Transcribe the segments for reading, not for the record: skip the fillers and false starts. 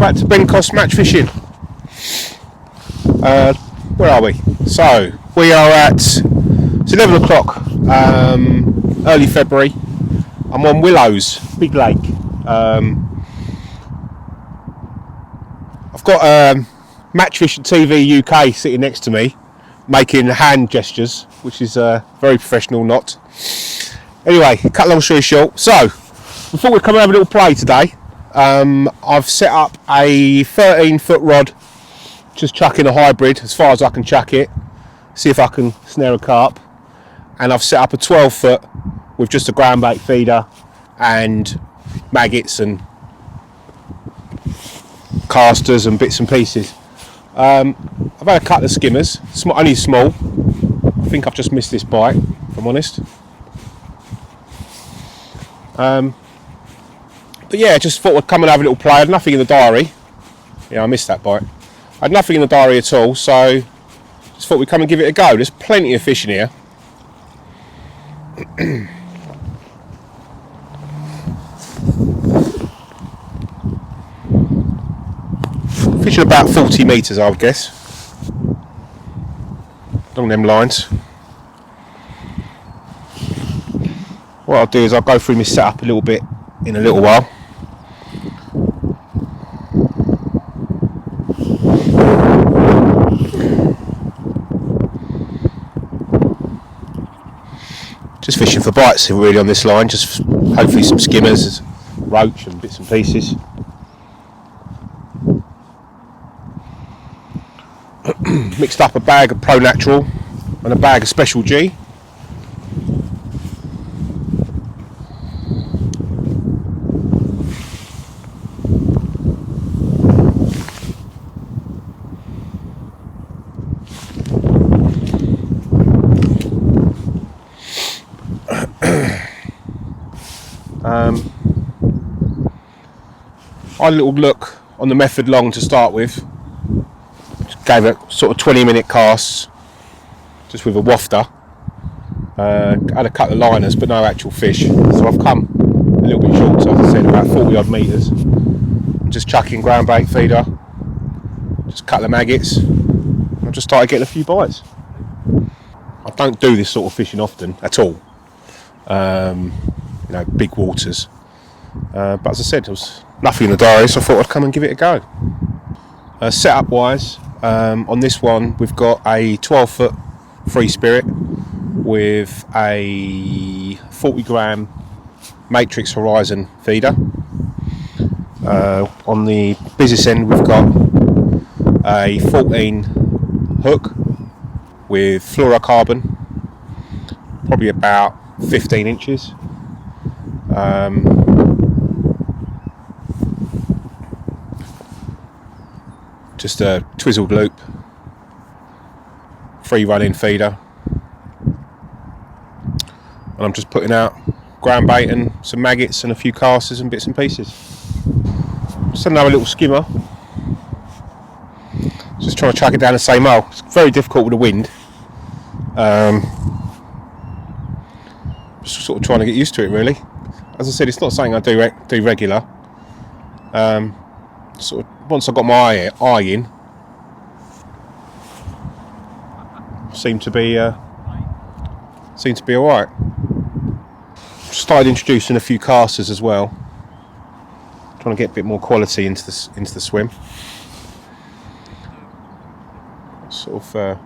back to Bencos match fishing. Where are we? So we are at, it's 11 o'clock, early February. I'm on Willows, big lake. I've got Match Fishing TV UK sitting next to me, making hand gestures, which is very professional, not. Anyway, cut long story short. So, we thought we'd come and have a little play today. I've set up a 13-foot rod, just chucking a hybrid as far as I can chuck it, see if I can snare a carp. And I've set up a 12-foot with just a ground bait feeder and maggots and casters and bits and pieces. I've had a couple of skimmers, only small. I think I've just missed this bite, if I'm honest. But yeah, just thought I'd come and have a little play. I had nothing in the diary. Yeah, I missed that bite. I had nothing in the diary at all, so just thought we'd come and give it a go. There's plenty of fish in here. Fishing about 40 metres, I would guess, along them lines. What I'll do is I'll go through my setup a little bit in a little while. Just fishing for bites really on this line, just hopefully some skimmers, roach and bits and pieces. Mixed up a bag of Pro Natural and a bag of Special G. I had a little look on the method long to start with. Just gave it sort of 20-minute casts, just with a wafter. Had a couple of liners, but no actual fish. So I've come a little bit short, so as I said, about 40 odd metres. I'm just chucking ground bait feeder, just a couple of maggots. I just started getting a few bites. I don't do this sort of fishing often at all. You know, big waters. But as I said, there was nothing in the diary, so I thought I'd come and give it a go. Setup wise, on this one we've got a 12-foot free spirit with a 40 gram Matrix Horizon feeder. On the business end we've got a 14 hook with fluorocarbon, probably about 15 inches. Just a twizzled loop, free running feeder, and I'm just putting out ground bait and some maggots and a few casters and bits and pieces. Just another little skimmer, just trying to track it down the same hole. It's very difficult with the wind. Just sort of trying to get used to it really. As I said, it's not something I do regular. Sort of once I got my eye in, seemed to be all right. Started introducing a few casters as well, trying to get a bit more quality into the swim. Sort of.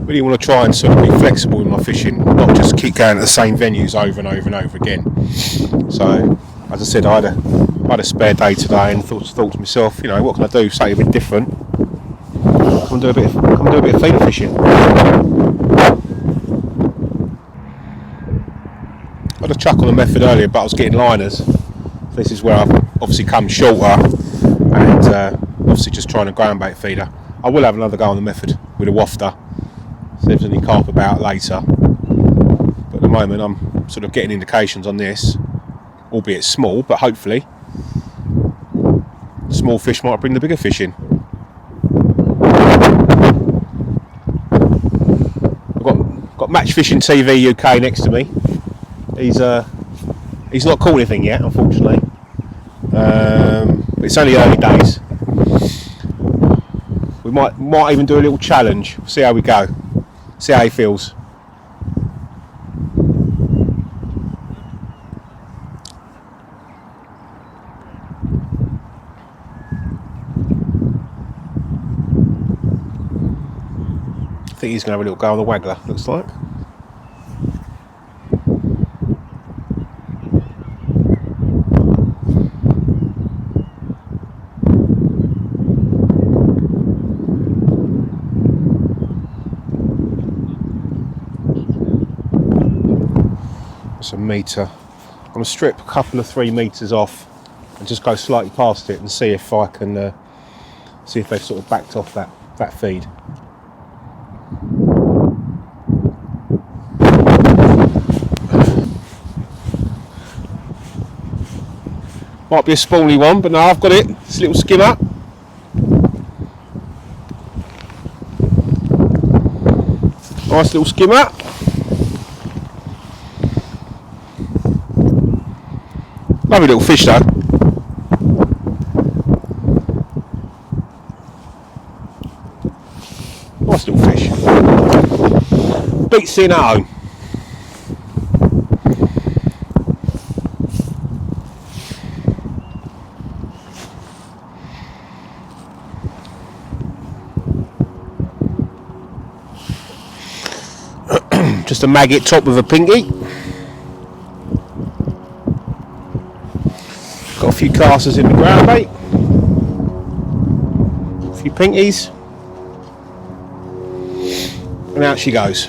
Really want to try and sort of be flexible in my fishing, not just keep going to the same venues over and over and over again. So, as I said, I had a spare day today and thought to myself, you know, what can I do? Something a bit different. Come do a bit of feeder fishing. I had a chuck on the method earlier, but I was getting liners. This is where I've obviously come shorter, and obviously just trying a ground bait feeder. I will have another go on the method with a wafter, see if there's any carp about later. But at the moment I'm sort of getting indications on this, albeit small, but hopefully small fish might bring the bigger fish in. I've got Match Fishing TV UK next to me. He's not caught anything yet, unfortunately. But it's only early days. We might even do a little challenge. See how we go. See how he feels. I think he's going to have a little go on the waggler, looks like. It's a metre. I'm going to strip a couple of 3 metres off and just go slightly past it and see if I can see if they've sort of backed off that feed. Might be a spawny one, but no, I've got it. It's a little skimmer. Nice little skimmer. Lovely little fish though. Nice little fish. Beats seeing at home. Just a maggot top with a pinky. Got a few casters in the ground bait. A few pinkies. And out she goes.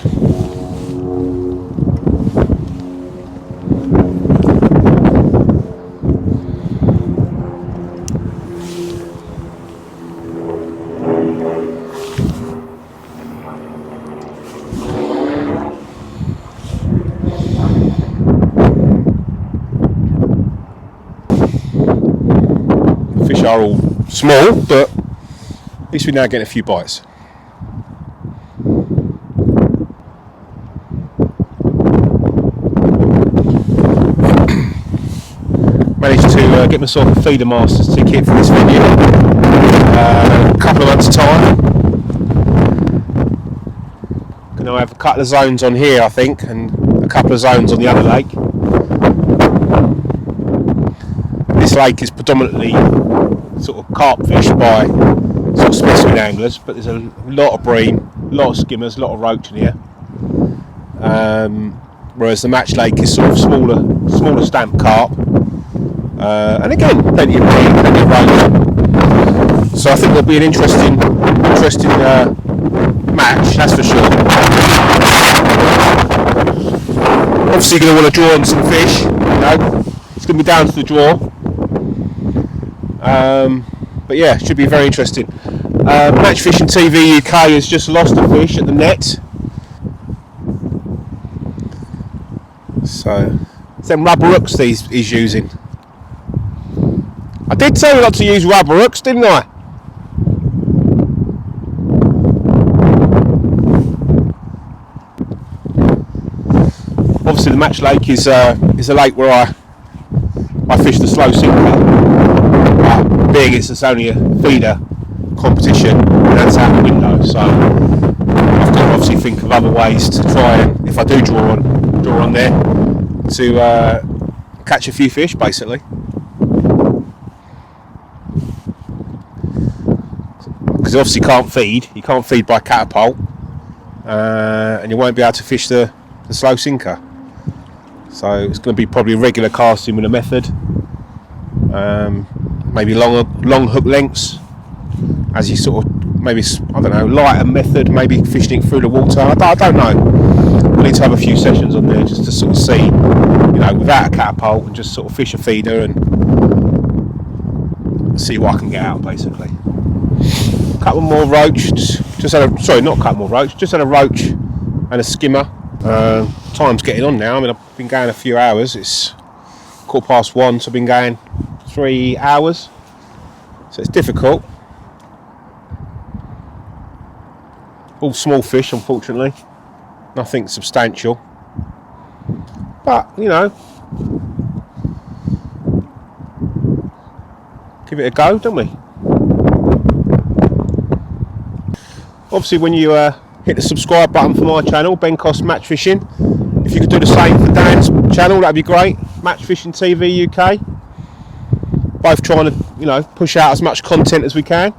Fish are all small, but at least we're now getting a few bites. Managed to get myself a Feeder Masters ticket for this venue. A couple of months' time. Gonna have a couple of zones on here, I think, and a couple of zones on the other lake. This lake is predominantly sort of carp fish by sort of specimen anglers, but there's a lot of bream, a lot of skimmers, a lot of roach in here. Whereas the Match Lake is sort of smaller stamp carp, and again plenty of bream, plenty of roach. So I think there'll be an interesting match, that's for sure. Obviously going to want to draw on some fish, you know. It's going to be down to the draw. But yeah, should be very interesting. Match Fishing TV UK has just lost a fish at the net. So, it's them rubber hooks he's using. I did tell you not to use rubber hooks, didn't I? Obviously the Match Lake is a lake where I fish the slow sinker. Being it's only a feeder competition, that's out the window, so I've got to obviously think of other ways to try and, if I do draw on there, to catch a few fish basically. Because obviously you can't feed by catapult, and you won't be able to fish the slow sinker. So it's going to be probably regular casting with a method. Maybe long hook lengths, as you sort of maybe, I don't know, lighter method, maybe fishing it through the water. I don't know. I need to have a few sessions on there just to sort of see, you know, without a catapult, and just sort of fish a feeder and see what I can get out basically. Couple more roach, just had a, sorry, not a couple more roach, just had a roach and a skimmer. Time's getting on now. I mean, I've been going a few hours. It's 1:15, so I've been going 3 hours, so it's difficult. All small fish, unfortunately, nothing substantial, but you know, give it a go, don't we? Obviously, when you hit the subscribe button for my channel, Ben Cost Match Fishing, if you could do the same for Dan's channel, that'd be great. Match Fishing TV UK. Both trying to, you know, push out as much content as we can,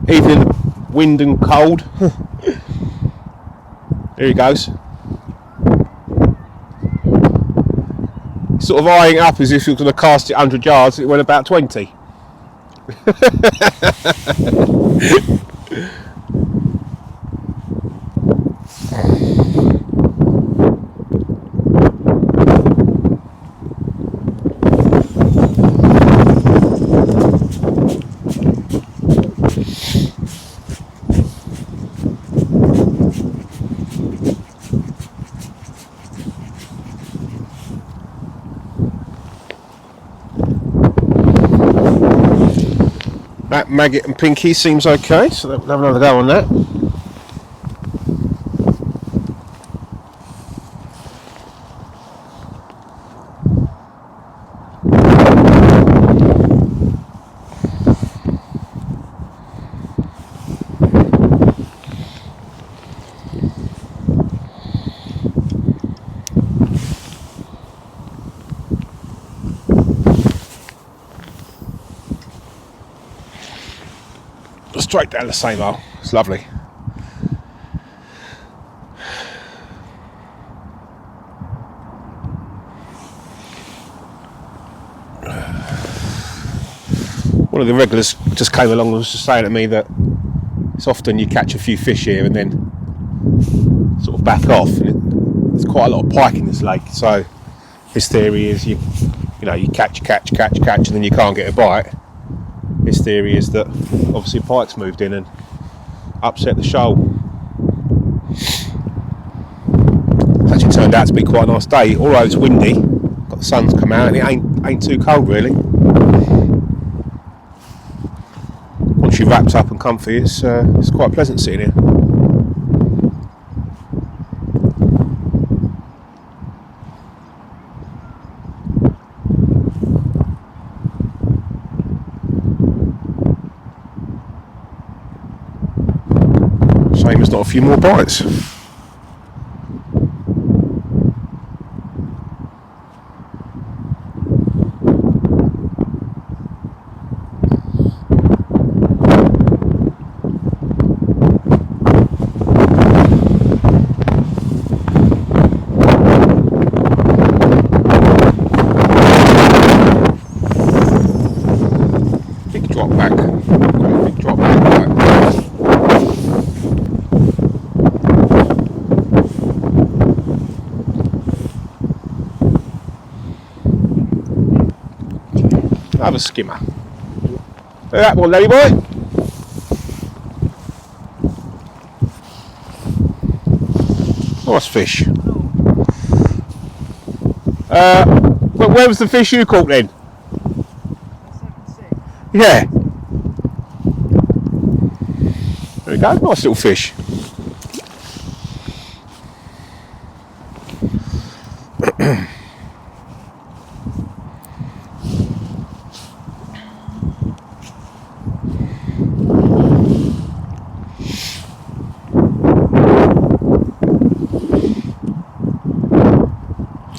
even in the wind and cold. There he goes. Sort of eyeing up as if he was going to cast it 100 yards. It went about 20. That maggot and pinky seems okay, so we'll have another go on that. Straight down the same hole. It's lovely. One of the regulars just came along and was just saying to me that it's often you catch a few fish here and then sort of back off, and there's quite a lot of pike in this lake. So his theory is you know you catch, and then you can't get a bite. His theory is that obviously pike's moved in and upset the shoal. It's actually turned out to be quite a nice day, although it's windy. Got the sun's come out and it ain't too cold really. Once you're wrapped up and comfy, it's quite pleasant sitting here. Shame there's not a few more bites. Big drop back. Big drop back. Have a skimmer. Look at that one, Larry boy. Nice fish. Where was the fish you caught then? 7.6. Yeah. There we go. Nice little fish.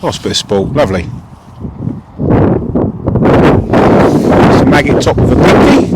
Nice bit of sport, lovely. It's a maggot top with a pinky.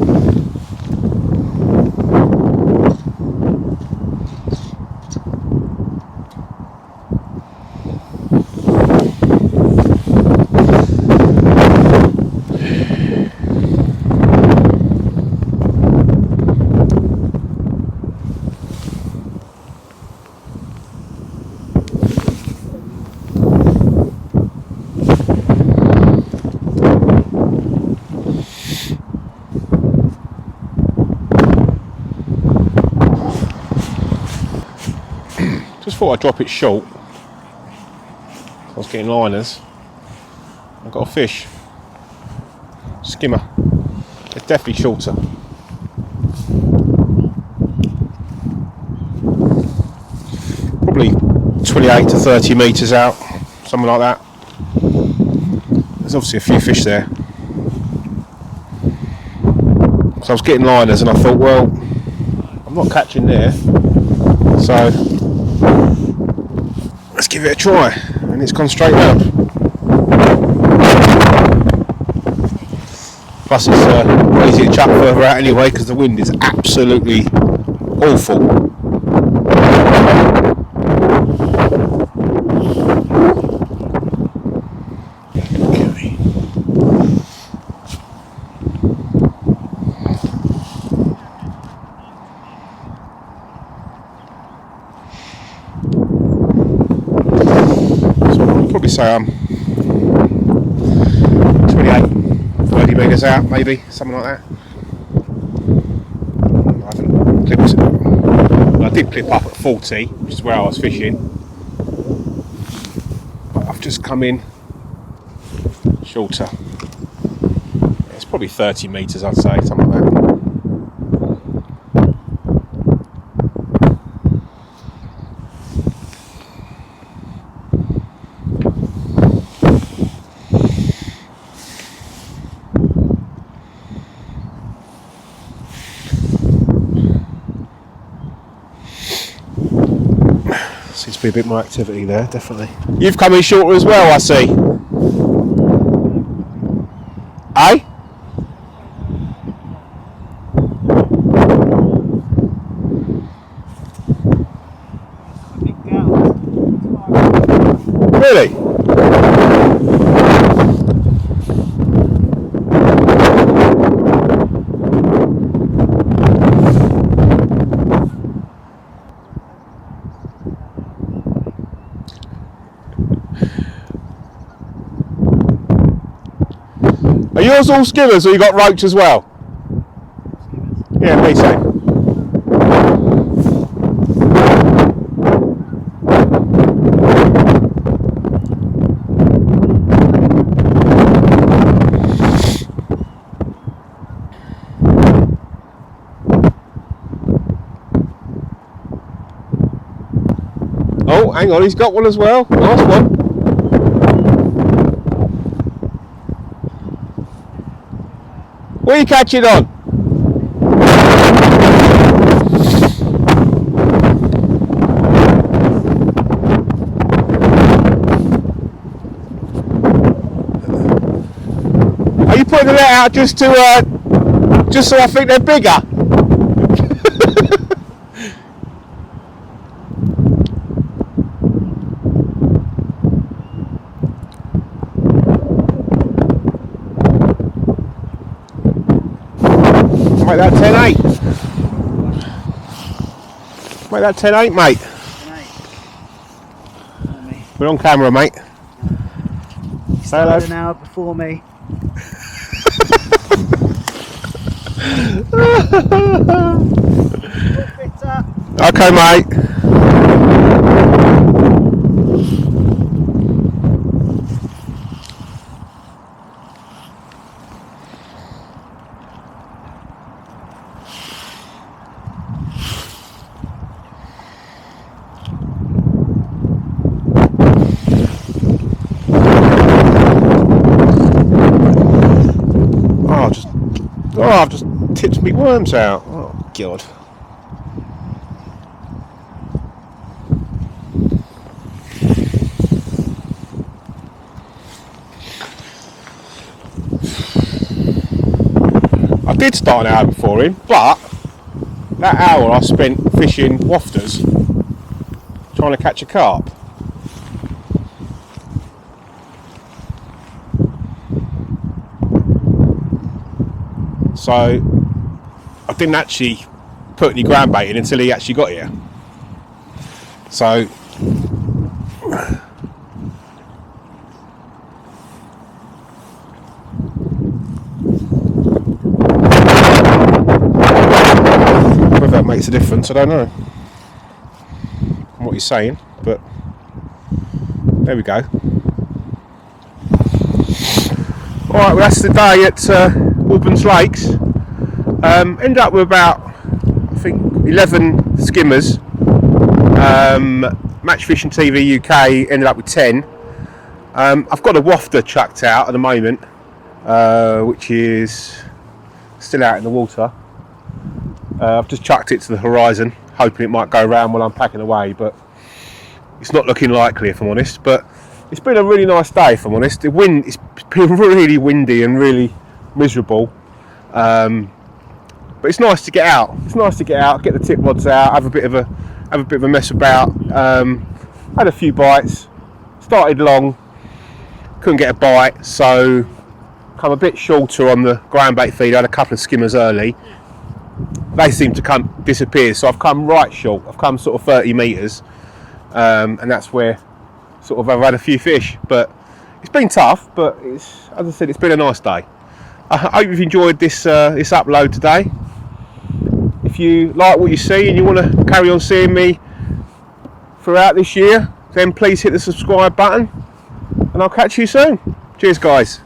Just thought I'd drop it short. I was getting liners. I got a fish. Skimmer. It's definitely shorter. Probably 28 to 30 metres out, something like that. There's obviously a few fish there. So I was getting liners and I thought, well, I'm not catching there, so let's give it a try. And it's gone straight round. Plus it's easy to chuck further out anyway because the wind is absolutely awful. Probably say I'm 28, 30 metres out, maybe, something like that. I haven't clipped. I did clip up at 40, which is where I was fishing. But I've just come in shorter. It's probably 30 metres, I'd say, something like that. Seems to be a bit more activity there, definitely. You've come in shorter as well, I see. Eh? Really? Are yours all skimmers or you got roach as well? Yeah, me too. Oh, hang on, he's got one as well. Nice one. What are you catching on? Are you putting the net out just so I think they're bigger? Make that 10-8. Make that 10-8, mate. 10-8. We're on camera, mate. Say hello. An hour before me. Okay, mate. I've just tipped me worms out. Oh, God. I did start an hour before him, but that hour I spent fishing wafters, trying to catch a carp. So I didn't actually put any ground bait in until he actually got here. So whether that makes a difference, I don't know. what he's saying, but there we go. Alright, well that's the day at Albans Lakes. Ended up with about, I think, 11 skimmers. Match Fishing TV UK ended up with 10. I've got a wafter chucked out at the moment, which is still out in the water. I've just chucked it to the horizon, hoping it might go around while I'm packing away, but it's not looking likely, if I'm honest. But it's been a really nice day, if I'm honest. It's been really windy and really miserable, but it's nice to get out. It's nice to get out, get the tip rods out, have a bit of a mess about. Had a few bites, started long, couldn't get a bite, so come a bit shorter on the ground bait feed. I had a couple of skimmers early. They seem to disappear, so I've come right short. I've come sort of 30 metres, and that's where sort of I've had a few fish. But it's been tough, but as I said, it's been a nice day. I hope you've enjoyed this upload today. If you like what you see and you want to carry on seeing me throughout this year, then please hit the subscribe button, and I'll catch you soon. Cheers, guys.